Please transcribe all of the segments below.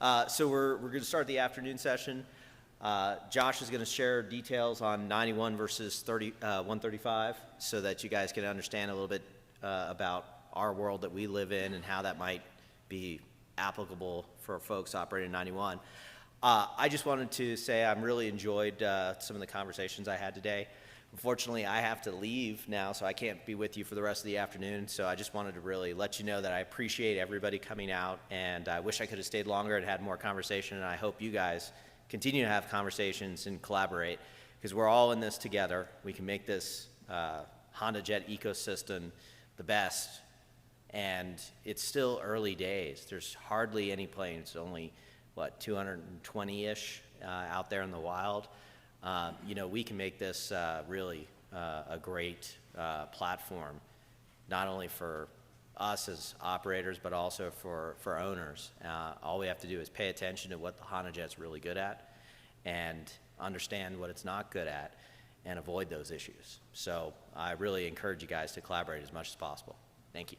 So we're going to start the afternoon session. Josh is going to share details on 91 versus 135 so that you guys can understand a little bit about our world that we live in and how that might be applicable for folks operating in 91. I just wanted to say I really enjoyed some of the conversations I had today. Unfortunately, I have to leave now, so I can't be with you for the rest of the afternoon. So I just wanted to really let you know that I appreciate everybody coming out, and I wish I could have stayed longer and had more conversation, and I hope you guys continue to have conversations and collaborate, because we're all in this together. We can make this Honda Jet ecosystem the best, and it's still early days. There's hardly any planes, only, 220-ish out there in the wild. We can make this really a great platform, not only for us as operators, but also for owners. All we have to do is pay attention to what the Honda Jet's really good at and understand what it's not good at and avoid those issues. So I really encourage you guys to collaborate as much as possible. Thank you.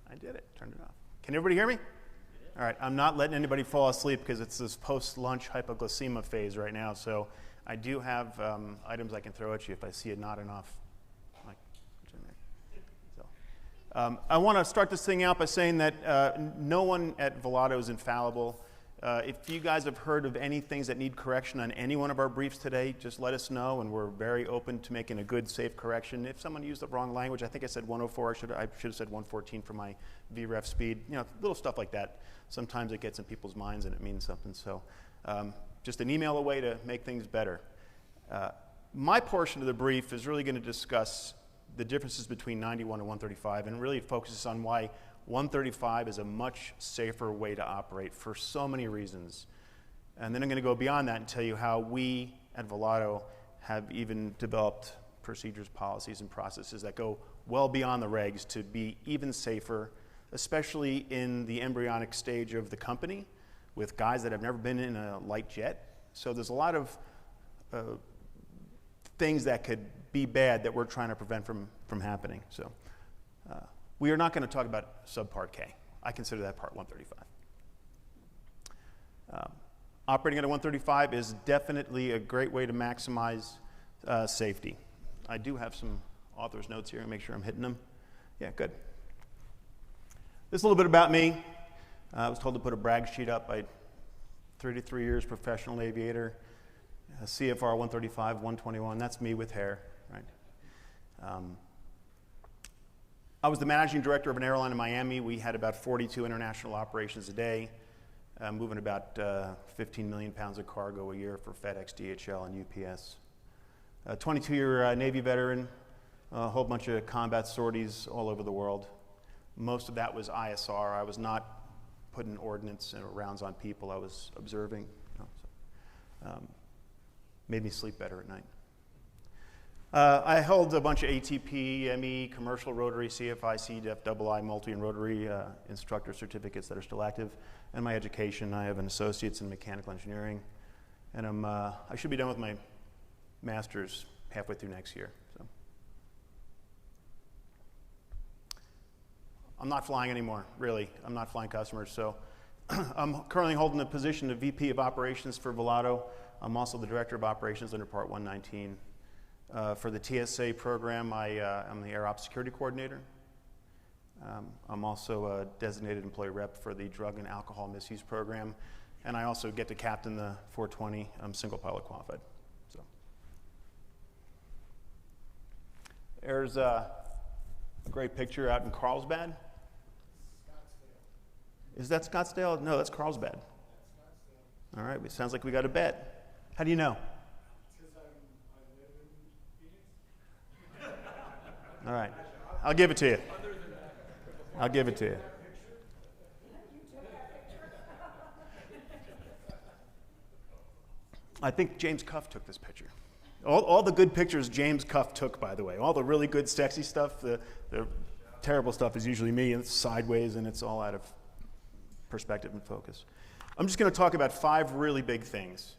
I did it. Turned it off. Can everybody hear me? Yeah. All right. I'm not letting anybody fall asleep because it's this post-lunch hypoglycemia phase right now. So I do have items I can throw at you if I see it nodding off. I want to start this thing out by saying that no one at Volato is infallible. If you guys have heard of any things that need correction on any one of our briefs today, just let us know, and we're very open to making a good, safe correction. If someone used the wrong language, I think I said 104, I should have said 114 for my VREF speed. Little stuff like that. Sometimes it gets in people's minds and it means something. So just an email away to make things better. My portion of the brief is really going to discuss the differences between 91 and 135, and really focuses on why 135 is a much safer way to operate for so many reasons. And then I'm going to go beyond that and tell you how we at Volato have even developed procedures, policies, and processes that go well beyond the regs to be even safer, especially in the embryonic stage of the company with guys that have never been in a light jet. So there's a lot of things that could be bad that we're trying to prevent from happening. So we are not going to talk about subpart K. I consider that part 135. Operating at a 135 is definitely a great way to maximize safety. I do have some author's notes here and make sure I'm hitting them. Yeah, good. This is a little bit about me. I was told to put a brag sheet up. I 33 years professional aviator, CFR 135, 121. That's me with hair, right? I was the managing director of an airline in Miami. We had about 42 international operations a day, moving about 15 million pounds of cargo a year for FedEx, DHL, and UPS. 22-year Navy veteran, a whole bunch of combat sorties all over the world. Most of that was ISR. I was not putting ordnance and rounds on people. I was observing. Made me sleep better at night. I held a bunch of ATP, ME, commercial rotary, CFI, CDEF, II, multi, and rotary instructor certificates that are still active. And my education, I have an associate's in mechanical engineering. And I should be done with my master's halfway through next year. So I'm not flying anymore, really. I'm not flying customers. So I'm currently holding the position of VP of Operations for Volato. I'm also the Director of Operations under Part 119. For the TSA program, I'm the Air Ops Security Coordinator. I'm also a designated employee rep for the Drug and Alcohol Misuse Program, and I also get to captain the 420. I'm single pilot qualified. So there's a great picture out in Carlsbad. Scottsdale. Is that Scottsdale? No, that's Carlsbad. Scottsdale. All right, it sounds like we got a bet. How do you know? All right. I'll give it to you. I'll give it to you. I think James Cuff took this picture. All the good pictures James Cuff took, by the way. All the really good, sexy stuff, the terrible stuff is usually me, and it's sideways, and it's all out of perspective and focus. I'm just going to talk about 5 really big things.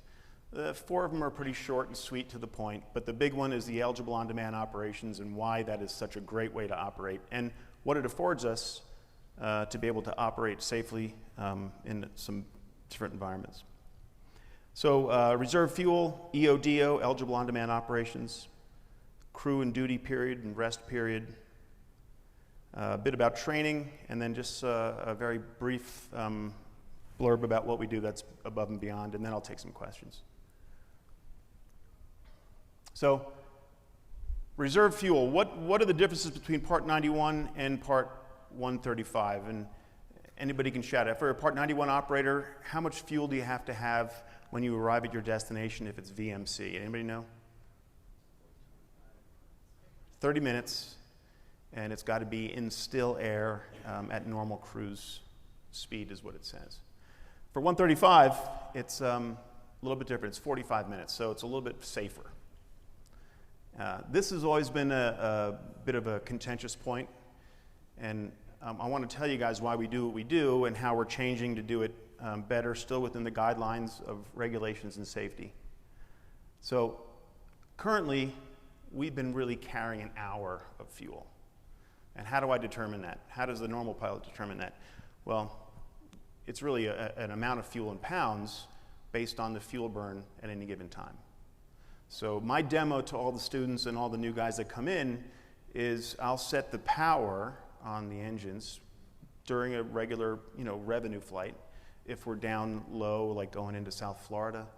Four of them are pretty short and sweet to the point, but the big one is the eligible on-demand operations and why that is such a great way to operate and what it affords us to be able to operate safely in some different environments. So reserve fuel, EODO, eligible on-demand operations, crew and duty period and rest period, a bit about training, and then just a very brief blurb about what we do that's above and beyond, and then I'll take some questions. So, reserve fuel. What are the differences between Part 91 and Part 135? And anybody can shout it. For a Part 91 operator, how much fuel do you have to have when you arrive at your destination if it's VMC? Anybody know? 30 minutes, and it's got to be in still air at normal cruise speed is what it says. For 135, it's a little bit different. It's 45 minutes, so it's a little bit safer. This has always been a bit of a contentious point, and I want to tell you guys why we do what we do and how we're changing to do it better, still within the guidelines of regulations and safety. So currently, we've been really carrying an hour of fuel. And how do I determine that? How does the normal pilot determine that? Well, it's really an amount of fuel in pounds based on the fuel burn at any given time. So my demo to all the students and all the new guys that come in is I'll set the power on the engines during a regular, revenue flight. If we're down low, like going into South Florida,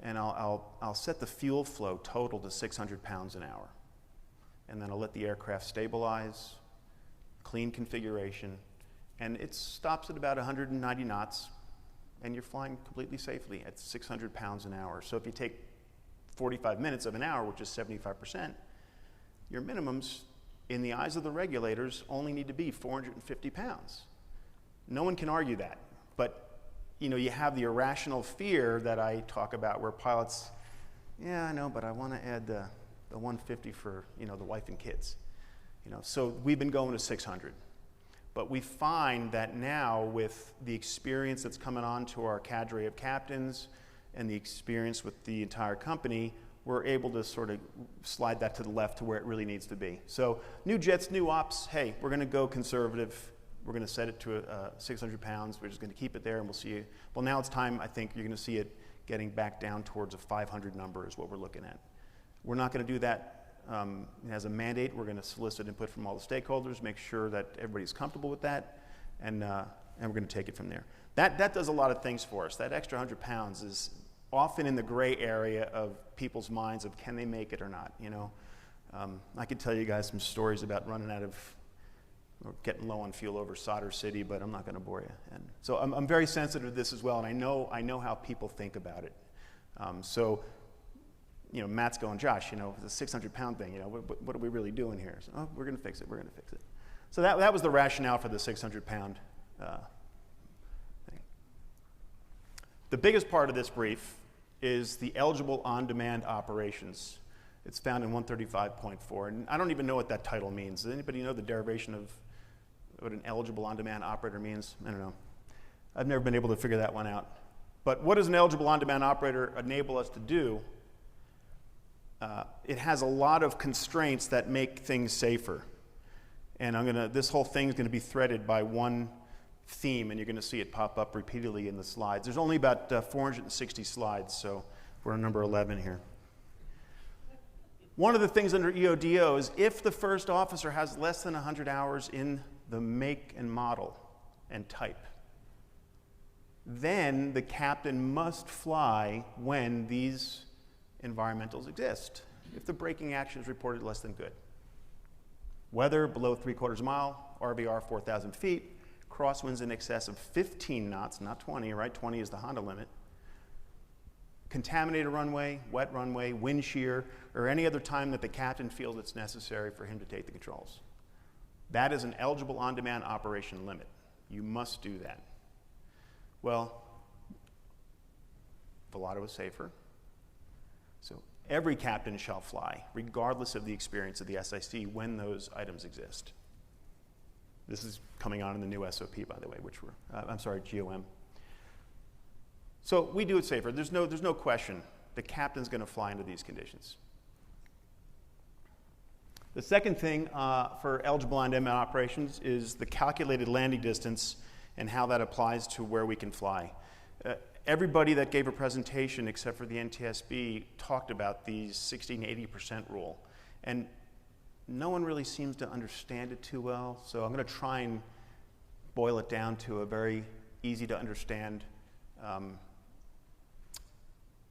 and I'll set the fuel flow total to 600 pounds an hour. And then I'll let the aircraft stabilize, clean configuration, and it stops at about 190 knots, and you're flying completely safely at 600 pounds an hour. So if you take 45 minutes of an hour, which is 75%, your minimums, in the eyes of the regulators, only need to be 450 pounds. No one can argue that, but you have the irrational fear that I talk about where pilots, yeah, I know, but I want to add the 150 for, the wife and kids. So we've been going to 600. But we find that now with the experience that's coming on to our cadre of captains and the experience with the entire company, we're able to sort of slide that to the left to where it really needs to be. So new jets, new ops, hey, we're going to go conservative. We're going to set it to 600 pounds. We're just going to keep it there, and we'll see you. Well, now it's time, I think, you're going to see it getting back down towards a 500 number is what we're looking at. We're not going to do that as a mandate. We're going to solicit input from all the stakeholders, make sure that everybody's comfortable with that, and we're going to take it from there. That does a lot of things for us. That extra 100 pounds is often in the gray area of people's minds of can they make it or not. I could tell you guys some stories about running out of or getting low on fuel over Solder City, but I'm not going to bore you. And so I'm very sensitive to this as well, and I know how people think about it. Matt's going, Josh, the 600-pound thing, what are we really doing here? So, oh, we're going to fix it. We're going to fix it. So that was the rationale for the 600-pound thing. The biggest part of this brief is the eligible on-demand operations. It's found in 135.4, and I don't even know what that title means. Does anybody know the derivation of what an eligible on-demand operator means? I don't know. I've never been able to figure that one out. But what does an eligible on-demand operator enable us to do? It has a lot of constraints that make things safer. And this whole thing is going to be threaded by one theme, and you're going to see it pop up repeatedly in the slides. There's only about 460 slides, so we're on number 11 here. One of the things under EODO is if the first officer has less than 100 hours in the make and model and type, then the captain must fly when these environmentals exist. If the braking action is reported less than good. Weather below 3/4 mile, RVR 4,000 feet, crosswinds in excess of 15 knots, not 20, right? 20 is the Honda limit. Contaminated runway, wet runway, wind shear, or any other time that the captain feels it's necessary for him to take the controls. That is an eligible on-demand operation limit. You must do that. Well, Volato is safer. So every captain shall fly, regardless of the experience of the SIC, when those items exist. This is coming on in the new SOP, by the way, which GOM. So we do it safer. There's no question. the captain's going to fly into these conditions. The second thing for eligible on-demand operations is the calculated landing distance and how that applies to where we can fly. Everybody that gave a presentation except for the NTSB talked about these 60 and 80% rule. And no one really seems to understand it too well, so I'm going to try and boil it down to a very easy to understand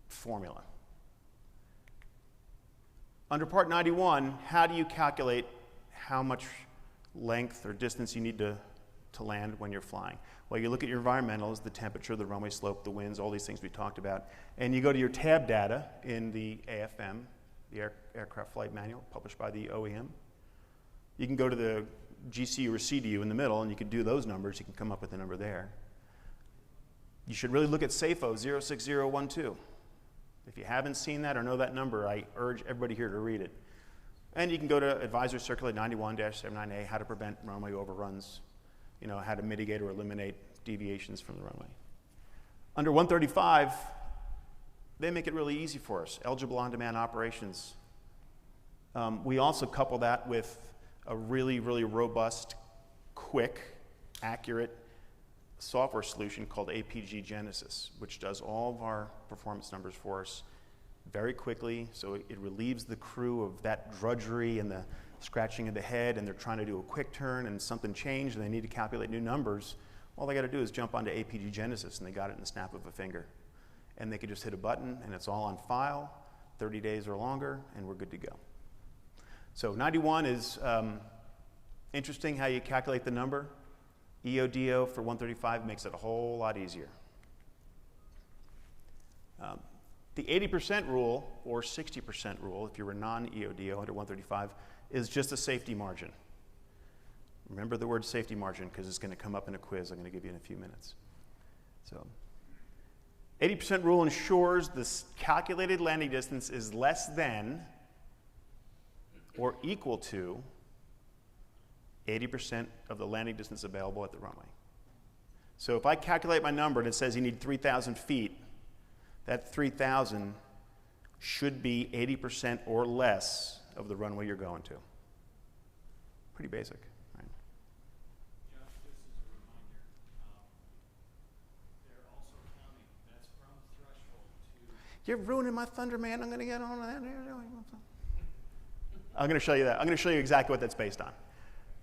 formula. Under Part 91, how do you calculate how much length or distance you need to land when you're flying? Well, you look at your environmentals, the temperature, the runway slope, the winds, all these things we talked about, and you go to your tab data in the AFM, the Aircraft Flight Manual, published by the OEM. You can go to the GCU or CDU in the middle, and you can do those numbers. You can come up with a number there. You should really look at SAFO 06012. If you haven't seen that or know that number, I urge everybody here to read it. And you can go to Advisory Circular 91-79A, how to prevent runway overruns, you know, how to mitigate or eliminate deviations from the runway. Under 135, they make it really easy for us, eligible on-demand operations. We also couple that with a really, really robust, quick, accurate software solution called APG Genesis, which does all of our performance numbers for us very quickly, so it relieves the crew of that drudgery and the scratching of the head, and they're trying to do a quick turn and something changed and they need to calculate new numbers. All they got to do is jump onto APG Genesis and they got it in the snap of a finger. And they could just hit a button and it's all on file, 30 days or longer, and we're good to go. So 91 is interesting how you calculate the number. EODO for 135 makes it a whole lot easier. The 80% rule, or 60% rule, if you were non-EODO under 135, is just a safety margin. Remember the word safety margin because it's going to come up in a quiz I'm going to give you in a few minutes. So, 80% rule ensures the calculated landing distance is less than or equal to 80% of the landing distance available at the runway. So if I calculate my number and it says you need 3,000 feet, that 3,000 should be 80% or less of the runway you're going to. Pretty basic, right? Josh, just as a reminder, they're also counting, that's from threshold to... You're ruining my thunder, man. I'm going to get on that. I'm going to show you that. I'm going to show you exactly what that's based on.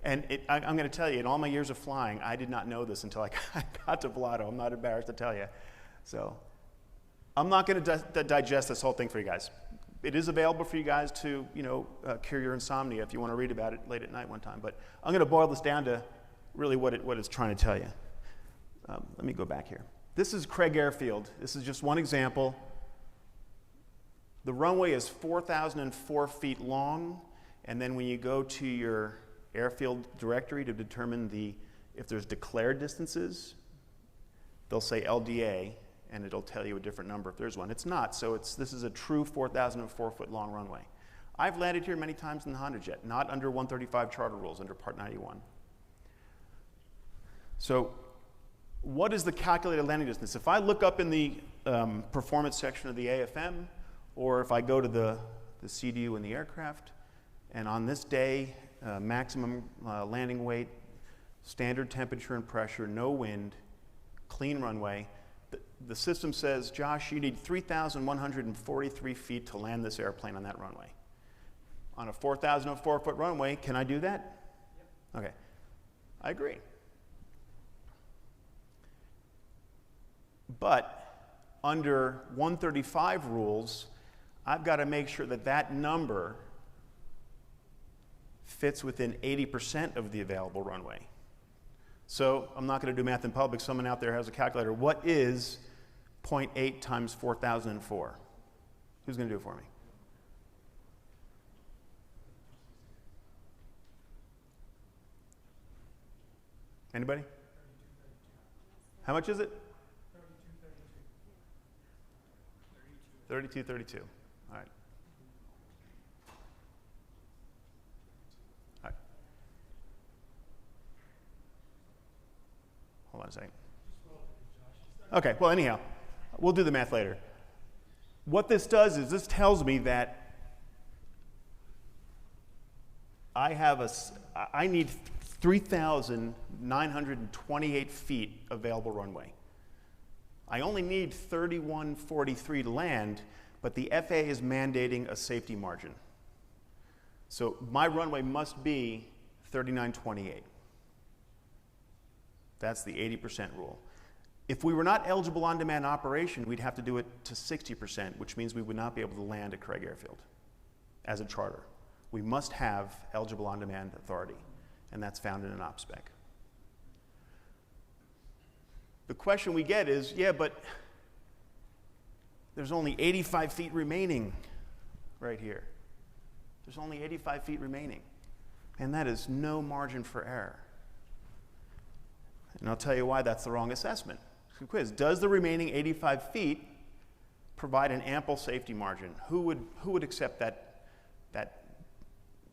And I'm going to tell you, in all my years of flying, I did not know this until I got to Volato. I'm not embarrassed to tell you. So I'm not going to digest this whole thing for you guys. It is available for you guys to, cure your insomnia if you want to read about it late at night one time. But I'm going to boil this down to really what it's trying to tell you. Let me go back here. This is Craig Airfield. This is just one example. The runway is 4,004 feet long, and then when you go to your airfield directory to determine if there's declared distances, they'll say LDA, and it'll tell you a different number if there's one. It's not, so this is a true 4,004 foot long runway. I've landed here many times in the Honda Jet, not under 135 charter rules, under Part 91. So what is the calculated landing distance? If I look up in the performance section of the AFM, or if I go to the CDU in the aircraft, and on this day, maximum landing weight, standard temperature and pressure, no wind, clean runway, the system says, Josh, you need 3,143 feet to land this airplane on that runway. On a 4,004 foot runway, can I do that? Yep. Okay, I agree. But under 135 rules, I've got to make sure that that number fits within 80% of the available runway. So I'm not going to do math in public. Someone out there has a calculator. What is 0.8 times 4,004? Who's going to do it for me? Anybody? How much is it? 3232. All right. All right. Hold on a second. Okay, well, anyhow, we'll do the math later. What this does is this tells me that I need 3,928 feet available runway. I only need 3143 to land, but the FAA is mandating a safety margin. So my runway must be 3928. That's the 80% rule. If we were not eligible on-demand operation, we'd have to do it to 60%, which means we would not be able to land at Craig Airfield as a charter. We must have eligible on-demand authority, and that's found in an op spec. The question we get is, yeah, but there's only 85 feet remaining right here. There's only 85 feet remaining. And that is no margin for error. And I'll tell you why that's the wrong assessment. Quiz, does the remaining 85 feet provide an ample safety margin? Who would accept that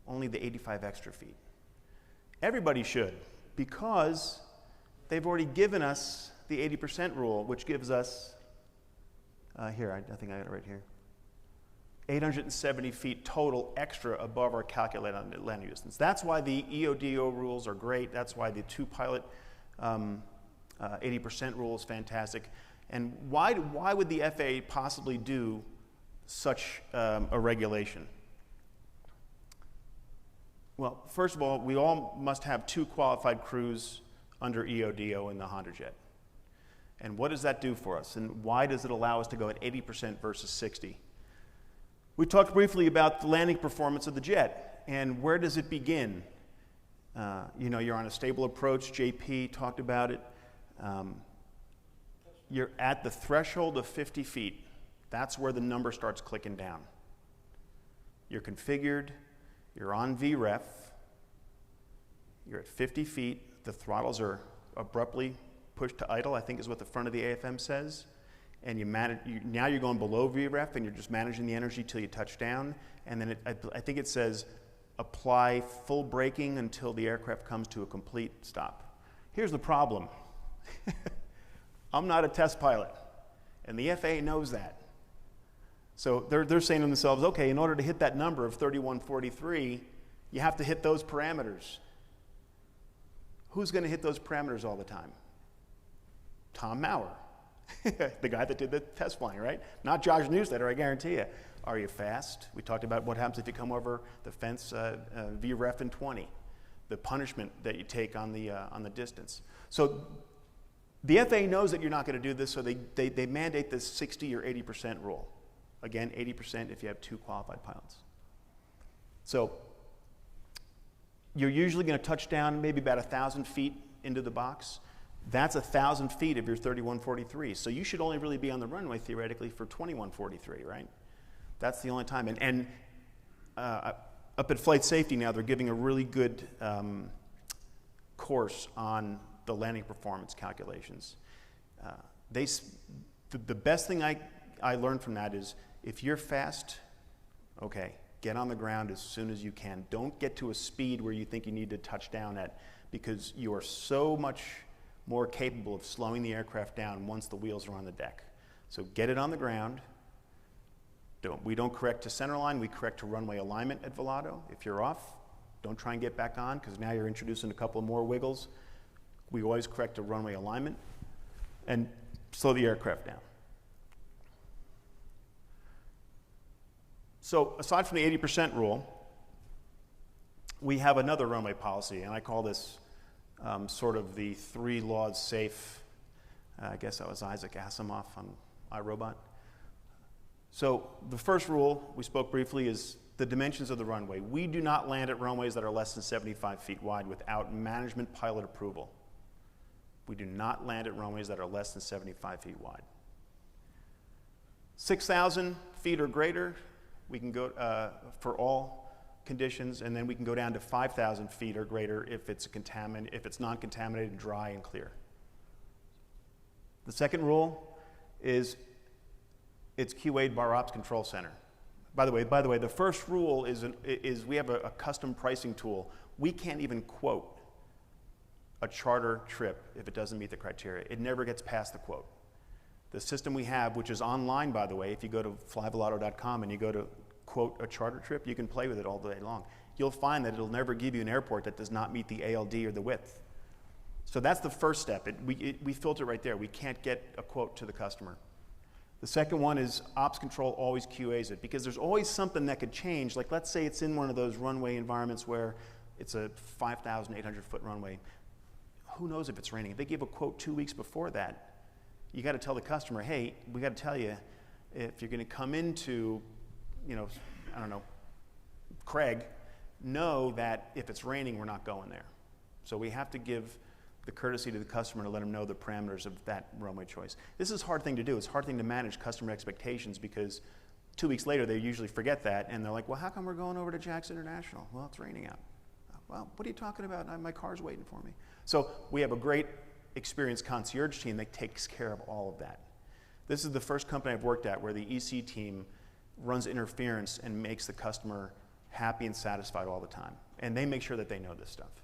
only the 85 extra feet? Everybody should, because they've already given us the 80% rule, which gives us, here, I think I got it right here, 870 feet total extra above our calculated landing distance. That's why the EODO rules are great. That's why the two-pilot 80% rule is fantastic. And why would the FAA possibly do such a regulation? Well, first of all, we all must have 2 qualified crews under EODO in the Honda jet. And what does that do for us? And why does it allow us to go at 80% versus 60? We talked briefly about the landing performance of the jet, and where does it begin? You're on a stable approach. JP talked about it. You're at the threshold of 50 feet. That's where the number starts clicking down. You're configured. You're on VREF. You're at 50 feet. The throttles are abruptly pushed to idle, I think is what the front of the AFM says. And now you're going below VREF, and you're just managing the energy till you touch down. And then I think it says apply full braking until the aircraft comes to a complete stop. Here's the problem. I'm not a test pilot, and the FAA knows that. So they're saying to themselves, okay, in order to hit that number of 3143, you have to hit those parameters. Who's going to hit those parameters all the time? Tom Maurer, the guy that did the test flying, right? Not Josh Newsteder, I guarantee you. Are you fast? We talked about what happens if you come over the fence VREF in 20, the punishment that you take on the distance. So the FAA knows that you're not going to do this, so they mandate this 60 or 80% rule. Again, 80% if you have 2 qualified pilots. So you're usually going to touch down maybe about 1,000 feet into the box. That's 1,000 feet of your 3143. So you should only really be on the runway theoretically for 2143, right? That's the only time. And up at Flight Safety now, they're giving a really good course on the landing performance calculations. The best thing I learned from that is if you're fast, okay, get on the ground as soon as you can. Don't get to a speed where you think you need to touch down at, because you are so much more capable of slowing the aircraft down once the wheels are on the deck. So get it on the ground. We don't correct to centerline, we correct to runway alignment at Volato. If you're off, don't try and get back on, because now you're introducing a couple more wiggles. We always correct to runway alignment and slow the aircraft down. So aside from the 80% rule, we have another runway policy, and I call this sort of the 3 laws safe. I guess that was Isaac Asimov on iRobot. So the first rule we spoke briefly is the dimensions of the runway. We do not land at runways that are less than 75 feet wide without management pilot approval. We do not land at runways that are less than 75 feet wide. 6,000 feet or greater, we can go for all conditions, and then we can go down to 5,000 feet or greater if it's non-contaminated, dry, and clear. The second rule is it's QA'd by our Ops Control Center. By the way, the first rule is we have a custom pricing tool. We can't even quote a charter trip if it doesn't meet the criteria. It never gets past the quote. The system we have, which is online, by the way, if you go to flyvolato.com and you go to quote a charter trip, you can play with it all day long. You'll find that it'll never give you an airport that does not meet the ALD or the width. So that's the first step. We filter right there. We can't get a quote to the customer. The second one is ops control always QAs it, because there's always something that could change. Like, let's say it's in one of those runway environments where it's a 5,800 foot runway. Who knows if it's raining? If they give a quote 2 weeks before that, you got to tell the customer, hey, we got to tell you, if you're going to come into, I don't know, Craig, know that if it's raining, we're not going there. So we have to give the courtesy to the customer to let them know the parameters of that runway choice. This is a hard thing to do. It's a hard thing to manage customer expectations, because 2 weeks later, they usually forget that, and they're like, well, how come we're going over to Jackson International? Well, it's raining out. Well, what are you talking about? My car's waiting for me. So we have a great experienced concierge team that takes care of all of that. This is the first company I've worked at where the EC team runs interference and makes the customer happy and satisfied all the time. And they make sure that they know this stuff.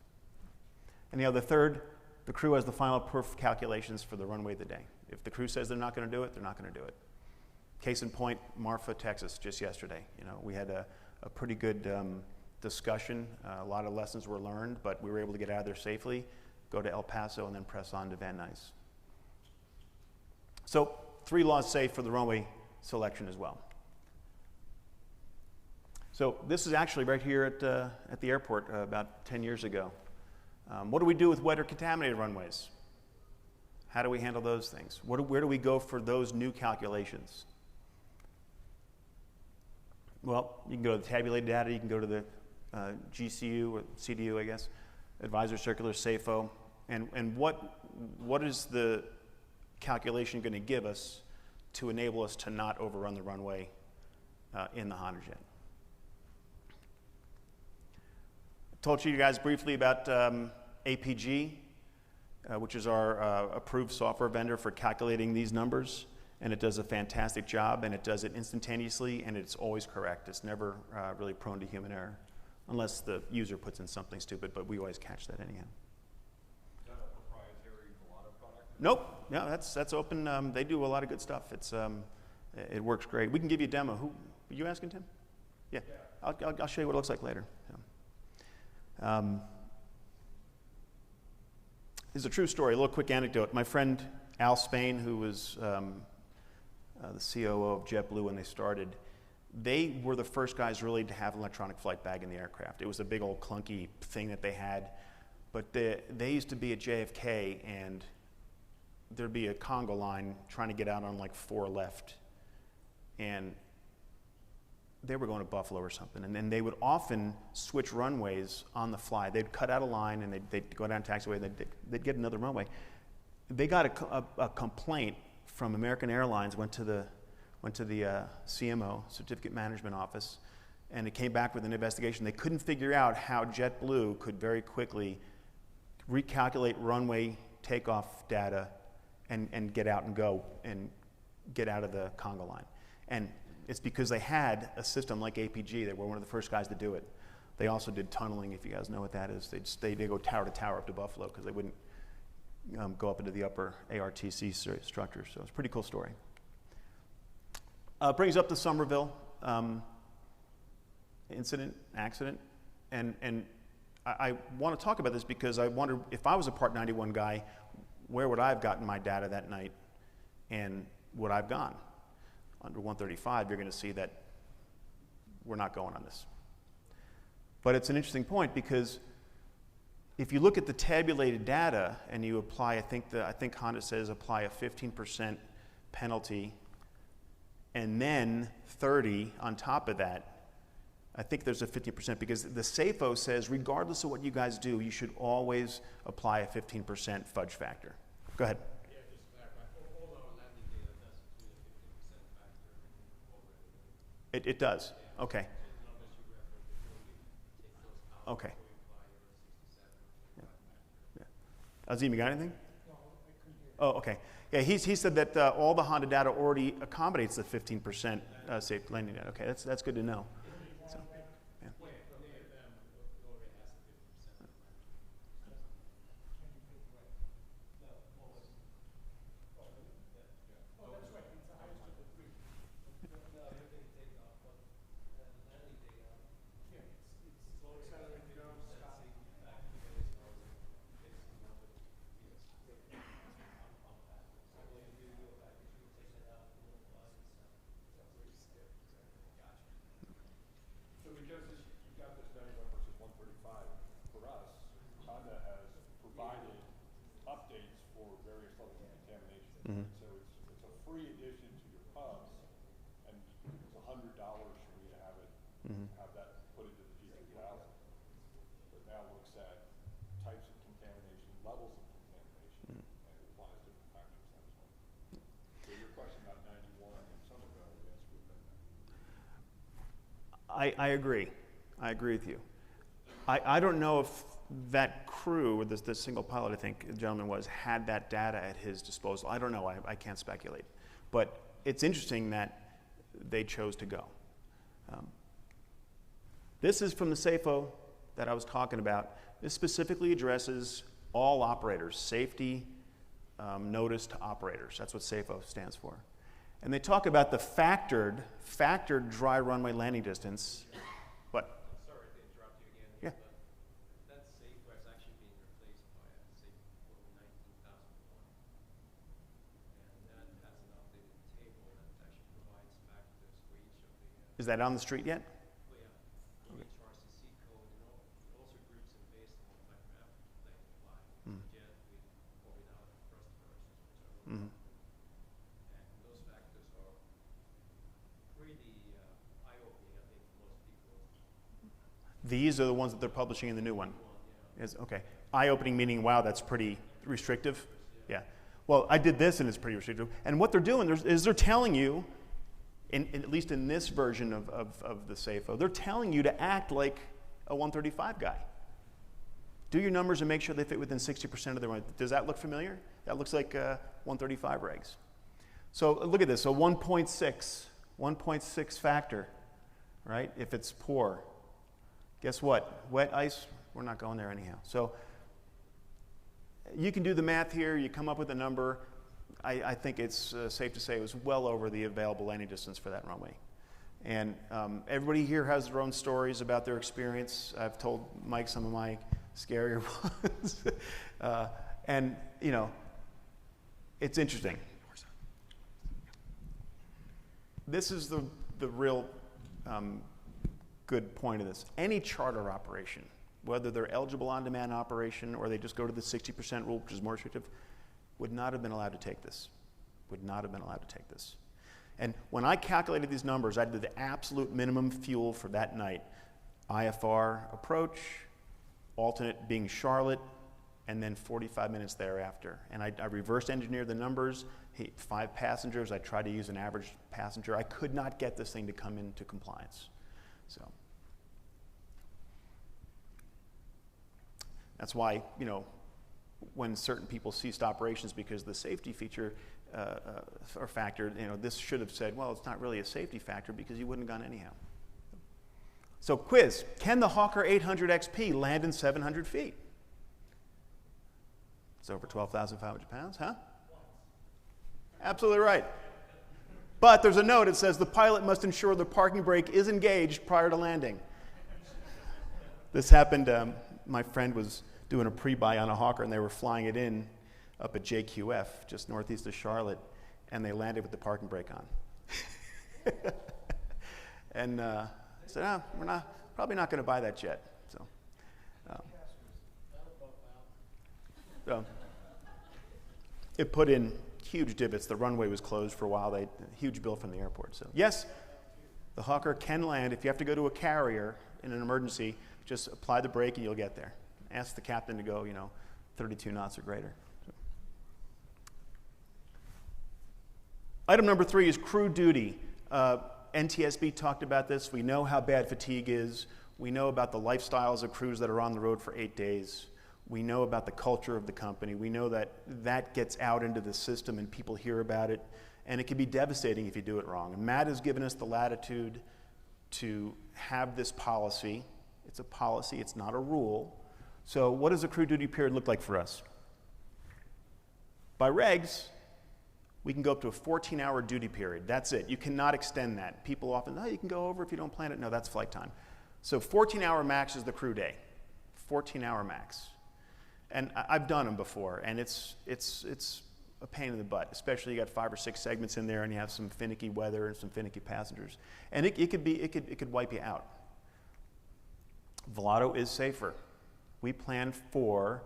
And the third, the crew has the final perf calculations for the runway of the day. If the crew says they're not going to do it, they're not going to do it. Case in point, Marfa, Texas, just yesterday. We had a pretty good discussion. A lot of lessons were learned, but we were able to get out of there safely, go to El Paso, and then press on to Van Nuys. So 3 laws safe for the runway selection as well. So this is actually right here at the airport about 10 years ago. What do we do with wet or contaminated runways? How do we handle those things? Where do we go for those new calculations? Well, you can go to the tabulated data, you can go to the GCU or CDU, I guess, Advisor Circular, SAFO, and what is the calculation going to give us to enable us to not overrun the runway in the HondaJet? I told you guys briefly about APG, which is our approved software vendor for calculating these numbers, and it does a fantastic job, and it does it instantaneously, and it's always correct. It's never really prone to human error, unless the user puts in something stupid, but we always catch that anyhow. Is that a proprietary Volato product? Nope, no, that's open. They do a lot of good stuff. It works great. We can give you a demo. Who, were you asking, Tim? Yeah, I'll show you what it looks like later. This is a true story, a little quick anecdote. My friend Al Spain, who was the COO of JetBlue when they started, they were the first guys really to have an electronic flight bag in the aircraft. It was a big old clunky thing that they had, but they used to be at JFK, and there'd be a Congo line trying to get out on like 4 left, and they were going to Buffalo or something, and then they would often switch runways on the fly. They'd cut out a line, and they'd go down taxiway, and they'd get another runway. They got a complaint from American Airlines, went to the CMO, Certificate Management Office, and it came back with an investigation. They couldn't figure out how JetBlue could very quickly recalculate runway takeoff data and get out and go and get out of the Congo line. And it's because they had a system like APG. They were one of the first guys to do it. They also did tunneling, if you guys know what that is. They go tower to tower up to Buffalo because they wouldn't go up into the upper ARTC structures. So it's a pretty cool story. Brings up the Somerville accident. And I want to talk about this because I wonder, if I was a Part 91 guy, where would I have gotten my data that night, and would I have gone? Under 135, you're going to see that we're not going on this. But it's an interesting point, because if you look at the tabulated data and you apply, I think Honda says apply a 15% penalty and then 30 on top of that, I think there's a 50%, because the SAFO says regardless of what you guys do, you should always apply a 15% fudge factor. Go ahead. Yeah, just to clarify, all our landing data does include a 15% factor already. It does? Yeah. Okay. The numbers you referenced before, we take those out Okay. before we apply your 67 factor. Yeah. Azim, you got anything? No, I couldn't hear. Oh, okay. Yeah, he said that all the Honda data already accommodates the 15% safe landing data. Okay, that's good to know. So, yeah. provided updates for various levels of contamination. Mhm. So it's a free addition to your pubs, and it's $100 for me to have it, Mhm. have that put into the G3000. But now looks at types of contamination, levels of contamination, and applies different factors. That's all. So your question about 91 and Somerville, yes, we've been there. I agree. I agree with you. I don't know if that crew, or this single pilot, I think the gentleman was, had that data at his disposal. I don't know. I can't speculate. But it's interesting that they chose to go. This is from the SAFO that I was talking about. This specifically addresses all operators, safety notice to operators. That's what SAFO stands for. And they talk about the factored dry runway landing distance. What? Sorry to interrupt you again. Yeah. But that safe was actually being replaced by a safe code 19001. And that has an updated table that actually provides factors for each of the, Is that on the street yet? for each RCC code, and it also groups them based on what type of effort they apply. Jet with or without thrust reversers, which are Mhm. and those factors are pretty eye-opening, I think, for most people. These are the ones that they're publishing in the new one. Is okay. Eye-opening meaning, wow, that's pretty restrictive. Yeah. Well, I did this and it's pretty restrictive. And what they're doing is they're telling you, at least in this version of the SAFO, they're telling you to act like a 135 guy. Do your numbers and make sure they fit within 60% of the run. Does that look familiar? That looks like 135 regs. So look at this. So 1.6 factor, right? If it's poor. Guess what? Wet ice, we're not going there anyhow. So you can do the math here. You come up with a number. I think it's safe to say it was well over the available landing distance for that runway. And everybody here has their own stories about their experience. I've told Mike some of my scarier ones. And, you know, it's interesting. This is the real good point of this. Any charter operation, whether they're eligible on-demand operation or they just go to the 60% rule, which is more restrictive, would not have been allowed to take this. Would not have been allowed to take this. And when I calculated these numbers, I did the absolute minimum fuel for that night. IFR approach, alternate being Charlotte, and then 45 minutes thereafter. And I reverse engineered the numbers. 5 passengers, I tried to use an average passenger. I could not get this thing to come into compliance. So that's why, you know, when certain people ceased operations because the safety feature or factor, you know, this should have said, well, it's not really a safety factor because you wouldn't have gone anyhow. So quiz, can the Hawker 800 XP land in 700 feet? It's over 12,500 pounds, huh? Absolutely right. But there's a note, it says the pilot must ensure the parking brake is engaged prior to landing. This happened, my friend was doing a pre-buy on a Hawker and they were flying it in up at JQF, just northeast of Charlotte, and they landed with the parking brake on. And I said, we're probably not going to buy that jet. So it put in huge divots. The runway was closed for a while. Huge bill from the airport. So yes, the Hawker can land. If you have to go to a carrier in an emergency, just apply the brake and you'll get there. Ask the captain to go, 32 knots or greater. So. Item number 3 is crew duty. NTSB talked about this. We know how bad fatigue is. We know about the lifestyles of crews that are on the road for 8 days. We know about the culture of the company. We know that that gets out into the system and people hear about it. And it can be devastating if you do it wrong. And Matt has given us the latitude to have this policy. It's a policy. It's not a rule. So what does a crew duty period look like for us? By regs, we can go up to a 14-hour duty period. That's it. You cannot extend that. People often, you can go over if you don't plan it. No, that's flight time. So 14-hour max is the crew day. 14-hour max. And I've done them before, and it's a pain in the butt, especially you got 5 or 6 segments in there and you have some finicky weather and some finicky passengers. And it could wipe you out. Volato is safer. We plan for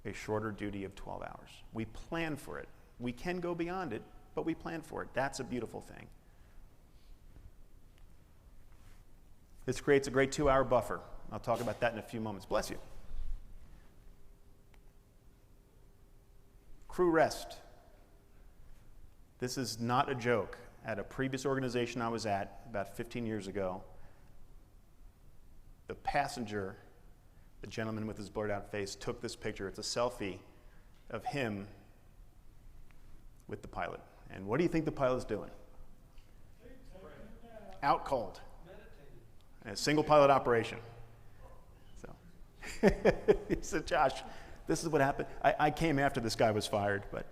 a shorter duty of 12 hours. We plan for it. We can go beyond it, but we plan for it. That's a beautiful thing. This creates a great 2-hour buffer. I'll talk about that in a few moments. Bless you. Crew rest. This is not a joke. At a previous organization I was at about 15 years ago, the passenger, the gentleman with his blurred out face, took this picture. It's a selfie of him with the pilot. And what do you think the pilot's doing? Out cold. A single pilot operation. So he said, Josh, this is what happened. I came after this guy was fired, but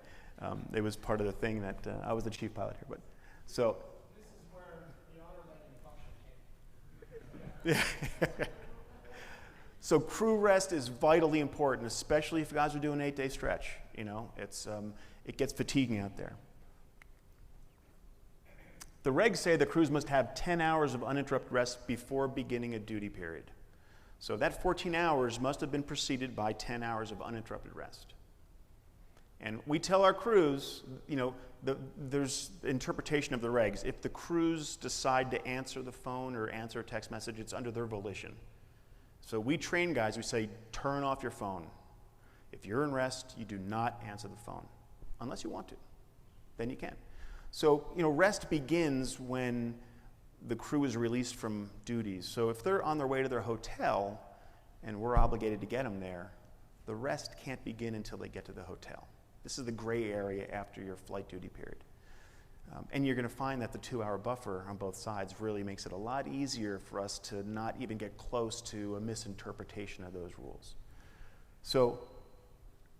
it was part of the thing that I was the chief pilot here. But so this is where the auto function came. So crew rest is vitally important, especially if you guys are doing an 8-day stretch. You know, it gets fatiguing out there. The regs say the crews must have 10 hours of uninterrupted rest before beginning a duty period. So that 14 hours must have been preceded by 10 hours of uninterrupted rest. And we tell our crews, you know, there's interpretation of the regs. If the crews decide to answer the phone or answer a text message, it's under their volition. So we train guys, we say, turn off your phone. If you're in rest, you do not answer the phone, unless you want to. Then you can. So, you know, rest begins when the crew is released from duties. So if they're on their way to their hotel and we're obligated to get them there, the rest can't begin until they get to the hotel. This is the gray area after your flight duty period. And you're going to find that the 2-hour buffer on both sides really makes it a lot easier for us to not even get close to a misinterpretation of those rules. So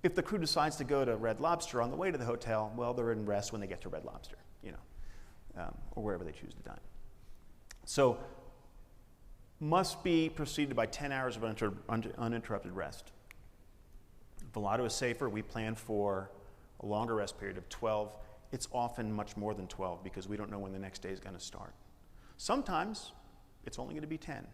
if the crew decides to go to Red Lobster on the way to the hotel, well, they're in rest when they get to Red Lobster, you know, or wherever they choose to dine. So must be preceded by 10 hours of uninterrupted rest. Volato is safer. We plan for a longer rest period of 12. It's often much more than 12 because we don't know when the next day is going to start. Sometimes it's only going to be 10.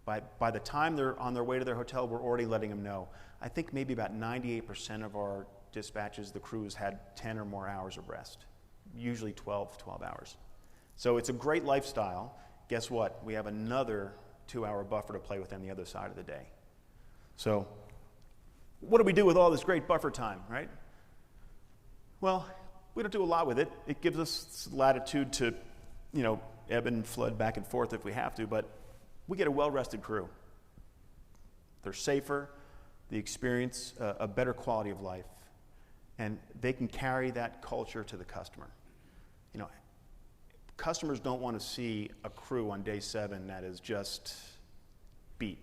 By the time they're on their way to their hotel, we're already letting them know. I think maybe about 98% of our dispatches, the crews had 10 or more hours of rest, usually 12 hours. So it's a great lifestyle. Guess what? We have another 2-hour buffer to play with on the other side of the day. So what do we do with all this great buffer time, right? Well, we don't do a lot with it. It gives us latitude to, you know, ebb and flood back and forth if we have to, but we get a well-rested crew. They're safer, they experience a better quality of life, and they can carry that culture to the customer. You know, customers don't want to see a crew on day 7 that is just beat,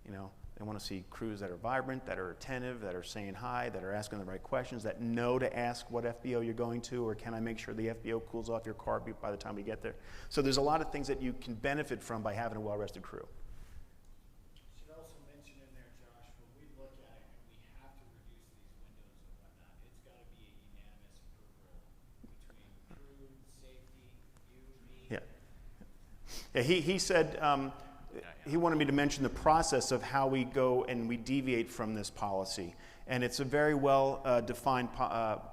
you know. They want to see crews that are vibrant, that are attentive, that are saying hi, that are asking the right questions, that know to ask what FBO you're going to, or can I make sure the FBO cools off your car by the time we get there. So there's a lot of things that you can benefit from by having a well-rested crew. Should also mention in there, Josh, when we look at it and we have to reduce these windows and whatnot, it's got to be a unanimous approval between crew, safety, you, me. Yeah, he said he wanted me to mention the process of how we go and we deviate from this policy. And it's a very well defined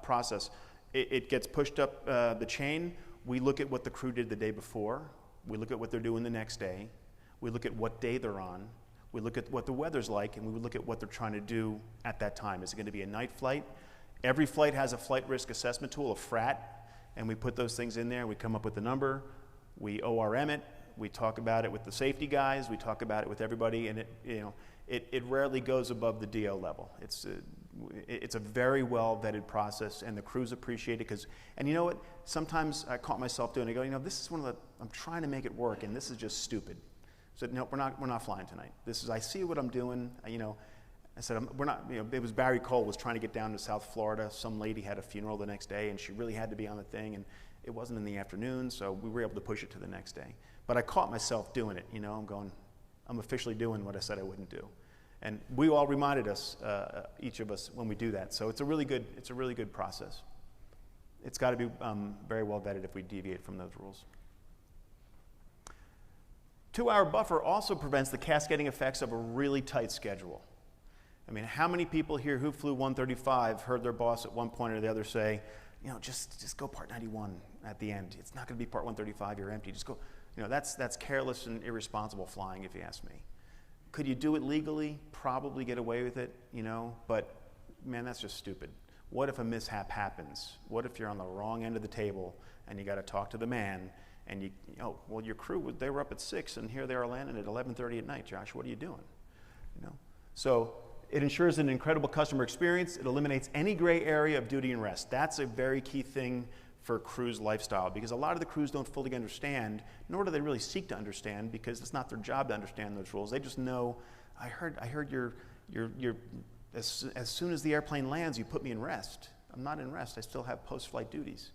process. It gets pushed up the chain. We look at what the crew did the day before. We look at what they're doing the next day. We look at what day they're on. We look at what the weather's like, and we look at what they're trying to do at that time. Is it going to be a night flight? Every flight has a flight risk assessment tool, a FRAT, and we put those things in there. We come up with the number. We ORM it. We talk about it with the safety guys. We talk about it with everybody, and it rarely goes above the DO level. It's a very well vetted process, and the crews appreciate it and you know what? Sometimes I caught myself doing it. I go, you know, this is I'm trying to make it work, and this is just stupid. I said, no, we're not flying tonight. I see what I'm doing. You know, I said, we're not. You know, it was Barry Cole was trying to get down to South Florida. Some lady had a funeral the next day, and she really had to be on the thing, and it wasn't in the afternoon, so we were able to push it to the next day. But I caught myself doing it, you know, I'm officially doing what I said I wouldn't do. And we all reminded us, each of us, when we do that. So it's a really good process. It's got to be very well vetted if we deviate from those rules. 2-hour buffer also prevents the cascading effects of a really tight schedule. I mean, how many people here who flew 135 heard their boss at one point or the other say, you know, just go part 91 at the end. It's not going to be part 135, you're empty. Just go. You know, that's careless and irresponsible flying, if you ask me. Could you do it legally? Probably get away with it, you know, but man, that's just stupid. What if a mishap happens? What if you're on the wrong end of the table and you got to talk to the man and oh, well, your crew, they were up at 6 and here they are landing at 11:30 at night, Josh, what are you doing? You know, so it ensures an incredible customer experience. It eliminates any gray area of duty and rest. That's a very key thing for cruise lifestyle, because a lot of the crews don't fully understand, nor do they really seek to understand, because it's not their job to understand those rules. They just know, I heard you're as soon as the airplane lands, you put me in rest. I'm not in rest. I still have post-flight duties.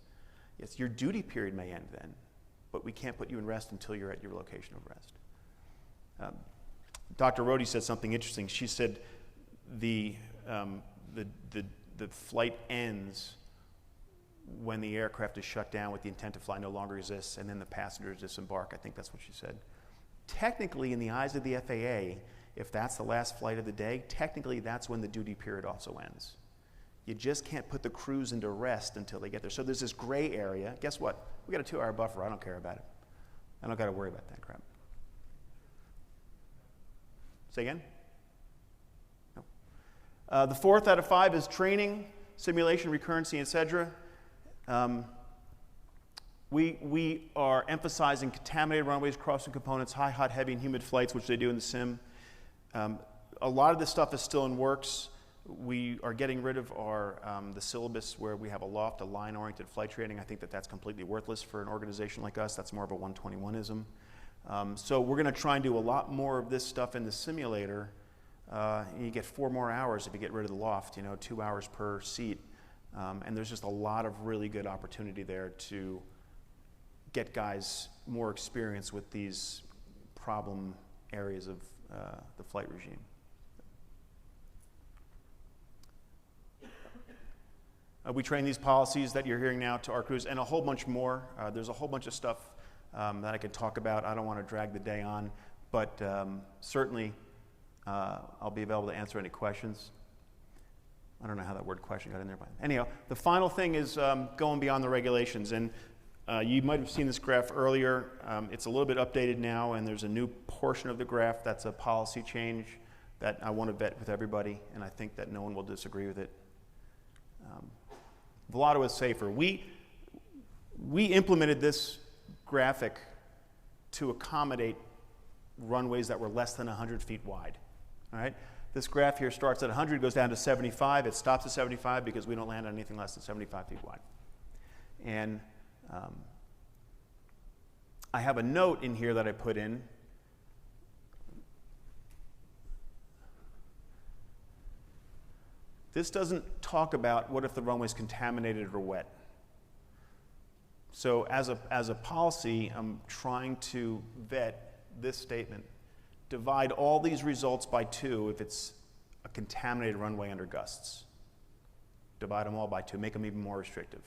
Yes, your duty period may end then, but we can't put you in rest until you're at your location of rest. Dr. Rohde said something interesting. She said the flight ends when the aircraft is shut down with the intent to fly no longer exists, and then the passengers disembark. I think that's what she said. Technically, in the eyes of the FAA, if that's the last flight of the day, technically that's when the duty period also ends. You just can't put the crews into rest until they get there. So there's this gray area. Guess what? We got a 2-hour buffer. I don't care about it. I don't got to worry about that crap. Say again? No. The 4th out of 5 is training, simulation, recurrency, etc. We are emphasizing contaminated runways, crossing components, high, hot, heavy, and humid flights, which they do in the sim. A lot of this stuff is still in works. We are getting rid of the syllabus where we have a loft, a line-oriented flight training. I think that's completely worthless for an organization like us. That's more of a 121ism. So we're going to try and do a lot more of this stuff in the simulator. You get 4 more hours if you get rid of the loft, 2 hours per seat. And there's just a lot of really good opportunity there to get guys more experience with these problem areas of the flight regime. We train these policies that you're hearing now to our crews and a whole bunch more. There's a whole bunch of stuff that I could talk about. I don't want to drag the day on, but certainly I'll be available to answer any questions. I don't know how that word question got in there, but anyhow, the final thing is going beyond the regulations. And you might have seen this graph earlier. It's a little bit updated now, and there's a new portion of the graph that's a policy change that I want to vet with everybody, and I think that no one will disagree with it. Volato is safer. We implemented this graphic to accommodate runways that were less than 100 feet wide. All right? This graph here starts at 100, goes down to 75. It stops at 75 because we don't land on anything less than 75 feet wide. And I have a note in here that I put in. This doesn't talk about what if the runway is contaminated or wet. So as a policy, I'm trying to vet this statement. Divide all these results by 2 if it's a contaminated runway under gusts. Divide them all by 2, make them even more restrictive.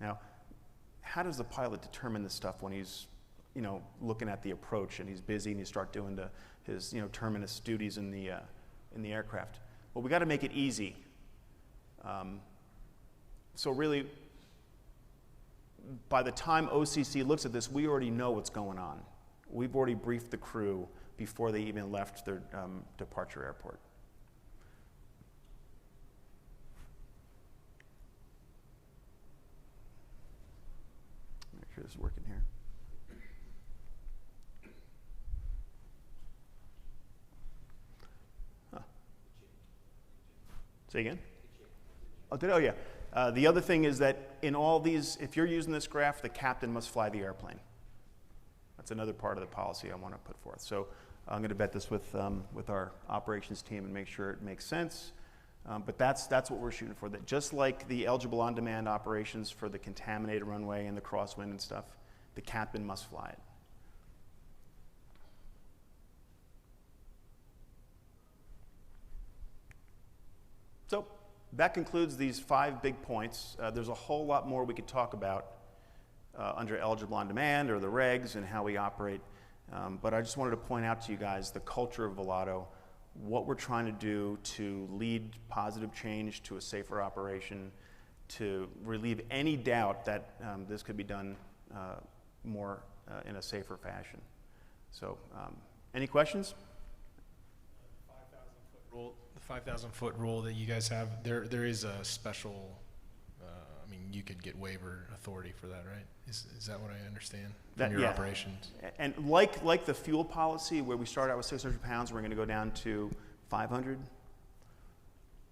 Now, how does the pilot determine this stuff when he's, looking at the approach and he's busy and you start doing his, terminus duties in the aircraft? Well, we got to make it easy. So really, by the time OCC looks at this, we already know what's going on. We've already briefed the crew before they even left their departure airport. Make sure this is working here. Huh. Say again? Oh, yeah. The other thing is that in all these, if you're using this graph, the captain must fly the airplane. That's another part of the policy I want to put forth. So I'm going to vet this with our operations team and make sure it makes sense. But that's what we're shooting for. That just like the eligible on-demand operations for the contaminated runway and the crosswind and stuff, the captain must fly it. So that concludes these 5 big points. There's a whole lot more we could talk about under eligible on demand or the regs and how we operate. But I just wanted to point out to you guys the culture of Volato. what we're trying to do to lead positive change to a safer operation, to relieve any doubt that this could be done more in a safer fashion. So, any questions? The 5,000-foot rule that you guys have, there is a special, I mean, you could get waiver authority for that, right? Is that what I understand from your operations? And like the fuel policy, where we start out with 600 pounds, we're going to go down to 500.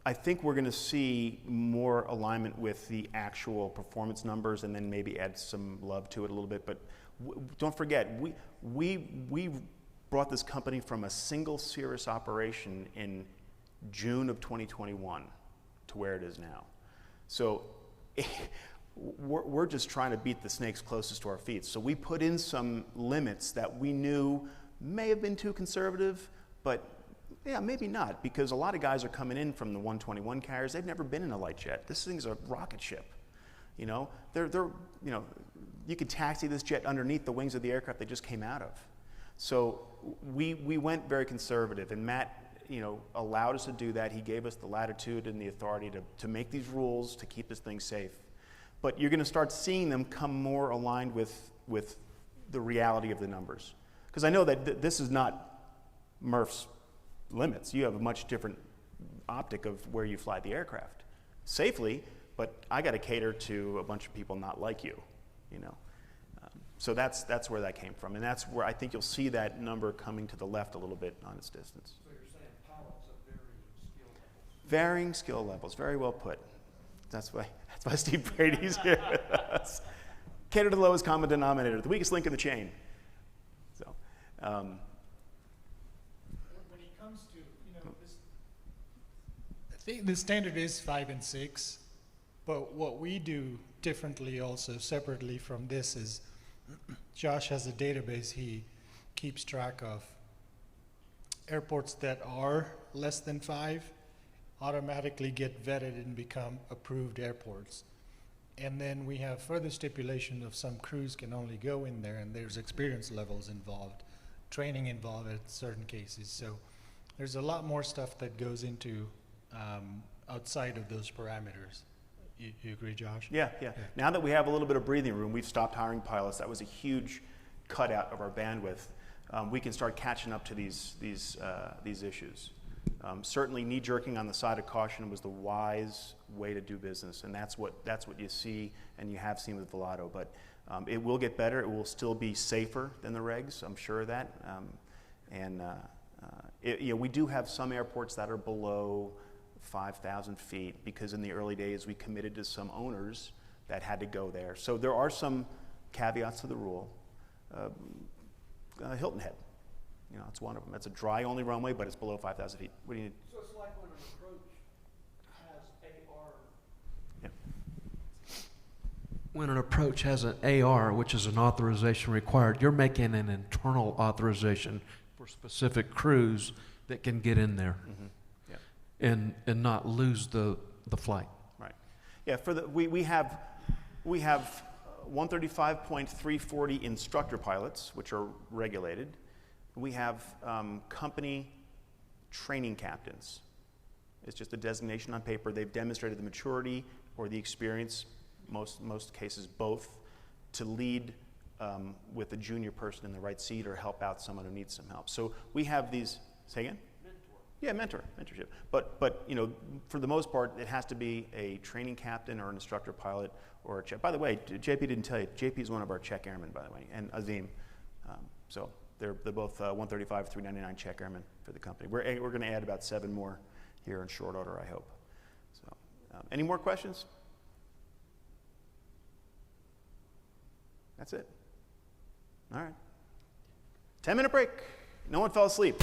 I think we're going to see more alignment with the actual performance numbers, and then maybe add some love to it a little bit. But don't forget, we brought this company from a single Cirrus operation in June of 2021 to where it is now. So we're just trying to beat the snakes closest to our feet. So we put in some limits that we knew may have been too conservative, but yeah, maybe not, because a lot of guys are coming in from the 121 carriers. They've never been in a light jet. This thing's a rocket ship. You know, you could taxi this jet underneath the wings of the aircraft they just came out of. So we went very conservative, and Matt, allowed us to do that. He gave us the latitude and the authority to make these rules to keep this thing safe. But you're going to start seeing them come more aligned with the reality of the numbers. Because I know that this is not Murph's limits. You have a much different optic of where you fly the aircraft safely, but I got to cater to a bunch of people not like you, So that's where that came from, and that's where I think you'll see that number coming to the left a little bit on its distance. So you're saying pilots of varying skill levels? Varying skill levels, very well put. That's why Steve Brady's here with us. Cater to the lowest common denominator, the weakest link in the chain. So. When it comes to, this, I think the standard is 5 and 6, but what we do differently also, separately from this, is Josh has a database he keeps track of. Airports that are less than 5 automatically get vetted and become approved airports. And then we have further stipulation of some crews can only go in there, and there's experience levels involved, training involved in certain cases. So there's a lot more stuff that goes into outside of those parameters. You agree, Josh? Yeah. Now that we have a little bit of breathing room, we've stopped hiring pilots. That was a huge cutout of our bandwidth. We can start catching up to these issues. Certainly, knee-jerking on the side of caution was the wise way to do business, and that's what you see and you have seen with Volato. But it will get better. It will still be safer than the regs. I'm sure of that. We do have some airports that are below 5,000 feet, because in the early days we committed to some owners that had to go there. So there are some caveats to the rule. Hilton Head, it's one of them. It's a dry-only runway, but it's below 5,000 feet. What do you need? So it's like when an approach has AR. Yeah. When an approach has an AR, which is an authorization required, you're making an internal authorization for specific crews that can get in there. Mm-hmm. And not lose the flight. Right. Yeah. We have 135.340 instructor pilots, which are regulated. We have company training captains. It's just a designation on paper. They've demonstrated the maturity or the experience, most cases both, to lead with a junior person in the right seat or help out someone who needs some help. So we have these. Say again. Yeah, mentorship. But for the most part, it has to be a training captain or an instructor pilot or a check. By the way, JP didn't tell you, JP is one of our check airmen, by the way, and Azim. So they're both 135, 399 check airmen for the company. We're going to add about 7 more here in short order, I hope. So, any more questions? That's it. All right. 10-minute break. No one fell asleep.